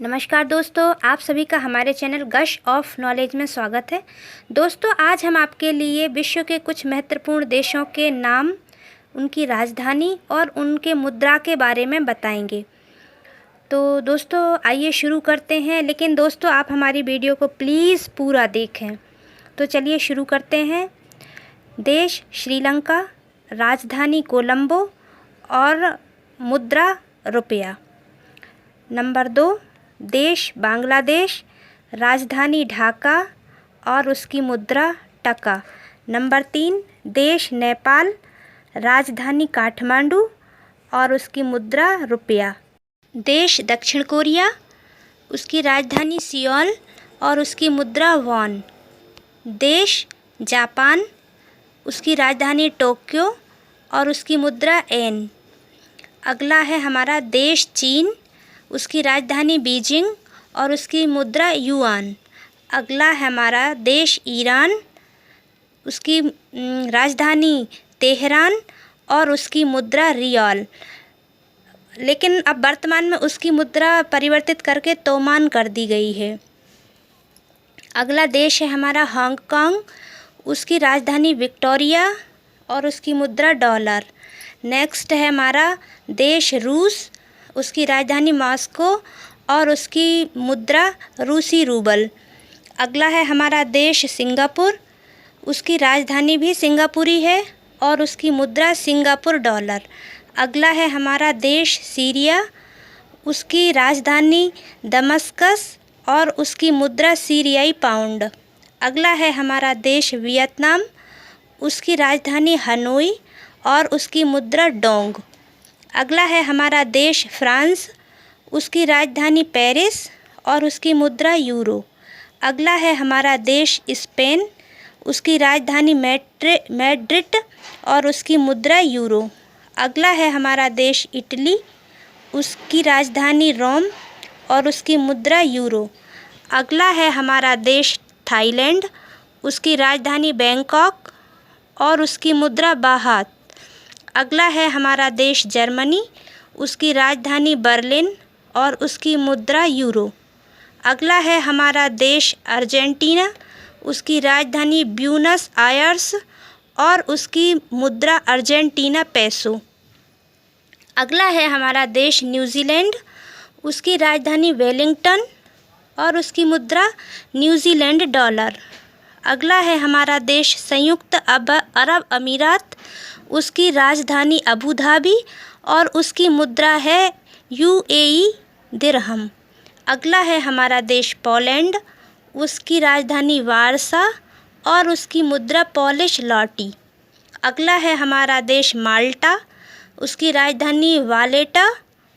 नमस्कार दोस्तों, आप सभी का हमारे चैनल गश ऑफ नॉलेज में स्वागत है। दोस्तों, आज हम आपके लिए विश्व के कुछ महत्वपूर्ण देशों के नाम, उनकी राजधानी और उनके मुद्रा के बारे में बताएंगे। तो दोस्तों आइए शुरू करते हैं, लेकिन दोस्तों आप हमारी वीडियो को प्लीज़ पूरा देखें। तो चलिए शुरू करते हैं। देश श्रीलंका, राजधानी कोलंबो और मुद्रा रुपया। नंबर 2, देश बांग्लादेश, राजधानी ढाका और उसकी मुद्रा टका। नंबर 3, देश नेपाल, राजधानी काठमांडू और उसकी मुद्रा रुपया। देश दक्षिण कोरिया, उसकी राजधानी सियोल और उसकी मुद्रा वॉन। देश जापान, उसकी राजधानी टोक्यो और उसकी मुद्रा येन। अगला है हमारा देश चीन, उसकी राजधानी बीजिंग और उसकी मुद्रा युआन। अगला है हमारा देश ईरान, उसकी राजधानी तेहरान और उसकी मुद्रा रियाल। लेकिन अब वर्तमान में उसकी मुद्रा परिवर्तित करके तोमान कर दी गई है। अगला देश है हमारा हांगकांग, उसकी राजधानी विक्टोरिया और उसकी मुद्रा डॉलर। नेक्स्ट है हमारा देश रूस, उसकी राजधानी मॉस्को और उसकी मुद्रा रूसी रूबल। अगला है हमारा देश सिंगापुर, उसकी राजधानी भी सिंगापुरी है और उसकी मुद्रा सिंगापुर डॉलर। अगला है हमारा देश सीरिया, उसकी राजधानी दमस्कस और उसकी मुद्रा सीरियाई पाउंड। अगला है हमारा देश वियतनाम, उसकी राजधानी हनोई और उसकी मुद्रा डोंग। अगला है हमारा देश फ्रांस, उसकी राजधानी पेरिस और उसकी मुद्रा यूरो। अगला है हमारा देश स्पेन, उसकी राजधानी मैड्रिड और उसकी मुद्रा यूरो। अगला है हमारा देश इटली, उसकी राजधानी रोम और उसकी मुद्रा यूरो। अगला है हमारा देश थाईलैंड, उसकी राजधानी बैंकॉक और उसकी मुद्रा बाहात। अगला है हमारा देश जर्मनी, उसकी राजधानी बर्लिन और उसकी मुद्रा यूरो। अगला है हमारा देश अर्जेंटीना, उसकी राजधानी ब्यूनस आयर्स और उसकी मुद्रा अर्जेंटीना पेसो। अगला है हमारा देश न्यूजीलैंड, उसकी राजधानी वेलिंगटन और उसकी मुद्रा न्यूजीलैंड डॉलर। अगला है हमारा देश संयुक्त अरब अमीरात, उसकी राजधानी अबू धाबी और उसकी मुद्रा है यूएई दिरहम। अगला है हमारा देश पोलैंड, उसकी राजधानी वारसा और उसकी मुद्रा पोलिश लॉटी। अगला है हमारा देश माल्टा, उसकी राजधानी वालेटा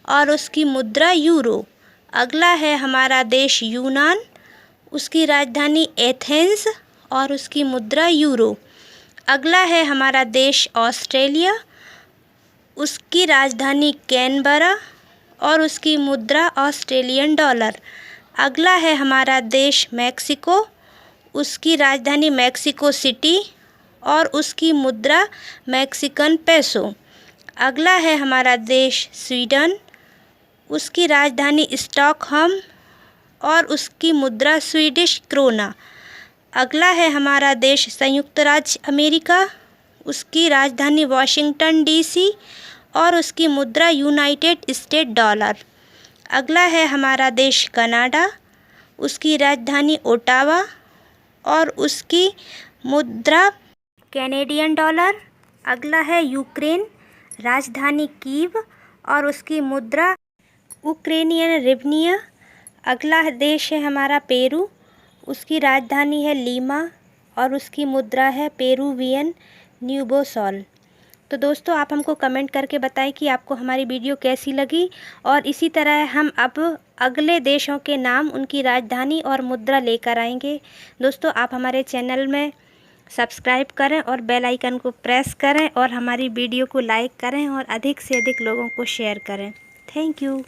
और उसकी मुद्रा यूरो। अगला है हमारा देश यूनान, उसकी राजधानी एथेंस और उसकी मुद्रा यूरो। अगला है हमारा देश ऑस्ट्रेलिया, उसकी राजधानी कैनबरा और उसकी मुद्रा ऑस्ट्रेलियन डॉलर। अगला है हमारा देश मैक्सिको, उसकी राजधानी मैक्सिको सिटी और उसकी मुद्रा मैक्सिकन पेसो। अगला है हमारा देश स्वीडन, उसकी राजधानी स्टॉकहोम और उसकी मुद्रा स्वीडिश क्रोना। अगला है हमारा देश संयुक्त राज्य अमेरिका, उसकी राजधानी वाशिंगटन डीसी और उसकी मुद्रा यूनाइटेड स्टेट डॉलर। अगला है हमारा देश कनाडा, उसकी राजधानी ओटावा और उसकी मुद्रा कैनेडियन डॉलर। अगला है यूक्रेन, राजधानी कीव और उसकी मुद्रा यूक्रेनियन रिवनिया। अगला देश है हमारा पेरू, उसकी राजधानी है लीमा और उसकी मुद्रा है पेरुवियन न्यूबोसॉल। तो दोस्तों आप हमको कमेंट करके बताएं कि आपको हमारी वीडियो कैसी लगी, और इसी तरह हम अब अगले देशों के नाम, उनकी राजधानी और मुद्रा लेकर आएंगे। दोस्तों आप हमारे चैनल में सब्सक्राइब करें और बेल आइकन को प्रेस करें और हमारी वीडियो को लाइक करें और अधिक से अधिक लोगों को शेयर करें। Thank you.